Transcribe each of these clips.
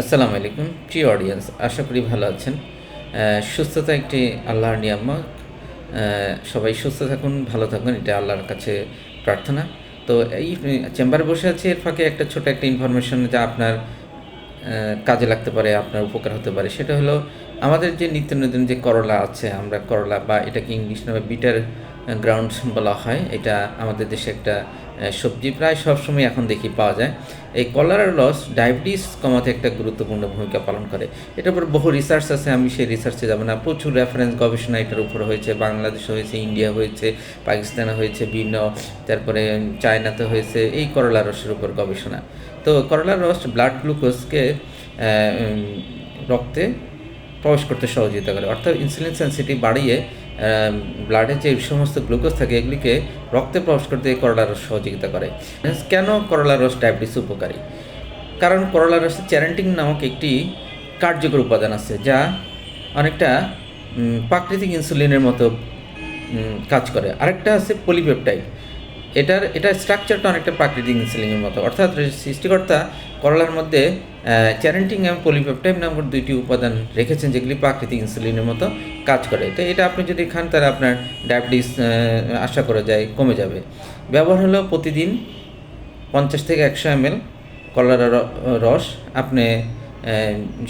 আসসালামু আলাইকুম প্রিয় অডিয়েন্স, আশা করি ভালো আছেন। সুস্থতা একটি আল্লাহর নিয়ামত। সবাই সুস্থ থাকুন, ভালো থাকুন, এটা আল্লাহর কাছে প্রার্থনা। তো এই চেম্বারে বসে আছি, এর ফাঁকে একটা ছোট একটা ইনফরমেশন যা আপনার কাজে লাগতে পারে, আপনার উপকার হতে পারে। সেটা হলো আমাদের যে নিত্য নতুন যে করলা আছে, আমরা করলা বা এটাকে ইংলিশ নামে বিটার গ্রাউন্ড বলা হয়, এটা আমাদের দেশে একটা সবজি প্রায় সবসময় এখন দেখি পাওয়া যায়। এই কলার রস ডায়াবেটিস কমাতে একটা গুরুত্বপূর্ণ ভূমিকা পালন করে। এটার উপর বহু রিসার্চ আছে, আমি সেই রিসার্চে যাব না। প্রচুর রেফারেন্স গবেষণা এটার উপর হয়েছে, বাংলাদেশে হয়েছে, ইন্ডিয়া হয়েছে, পাকিস্তানে হয়েছে, বিভিন্ন তারপরে চায়নাতে হয়েছে এই করলা রসের উপর গবেষণা। তো করলার রস ব্লাড গ্লুকোজকে রক্তে প্রবেশ করতে সহযোগিতা করে, অর্থাৎ ইনসুলিন সেন্সিটিভ বাড়িয়ে ব্লাডে যে সমস্ত গ্লুকোজ থাকে এগুলিকে রক্তে প্রবেশ করতে করলার রস সহযোগিতা করে। কেন করলার রস ডায়াবেটিস উপকারী? কারণ করলার রসে চ্যারেন্টিন নামক একটি কার্যকর উপাদান আছে, যা অনেকটা প্রাকৃতিক ইনসুলিনের মতো কাজ করে। আরেকটা আছে পলিপেপটাইড, এটার স্ট্রাকচারটা অনেকটা প্রাকৃতিক ইনসুলিনের মতো, অর্থাৎ সৃষ্টিকর্তা করলার মধ্যে চ্যারেন্টিন এবং পলিপেপটাইড নামক দুইটি উপাদান রেখেছেন যেগুলি প্রাকৃতিক ইনসুলিনের মতো কাজ করে। তো এটা আপনি যদি খান তাহলে আপনার ডায়াবেটিস আশা করা যায় কমে যাবে। ব্যবহার হলো প্রতিদিন 50 থেকে 100 ml কলার রস আপনি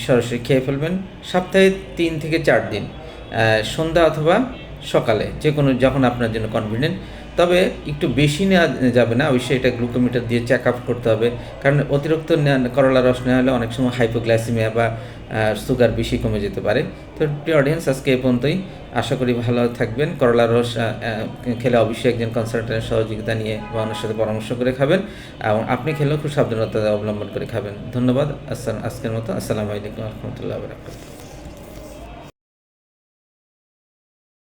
সরাসরি খেয়ে ফেলবেন, সপ্তাহে 3 থেকে 4 দিন, সন্ধ্যা অথবা সকালে, যে কোনো যখন আপনার জন্য কনভিনিয়েন্ট। তবে একটু বেশি নেওয়া যাবে না, অবশ্যই এটা গ্লুকোমিটার দিয়ে চেক আপ করতে হবে, কারণ অতিরিক্ত করলা রস নেওয়া হলে অনেক সময় হাইপোগ্লাইসিমিয়া বা সুগার বেশি কমে যেতে পারে। তো প্রিয় অডিয়েন্স, আজকে এ পর্যন্তই। আশা করি ভালো থাকবেন। করলা রস খেলে অবশ্যই একজন কনসালটেন্টের সহযোগিতা নিয়ে বা ওনার সাথে পরামর্শ করে খাবেন, এবং আপনি খেলেও খুব সাবধানতা অবলম্বন করে খাবেন। ধন্যবাদ। আজকের মতো আসসালামু আলাইকুম রহমতুল্লাহ বরকাতুহু।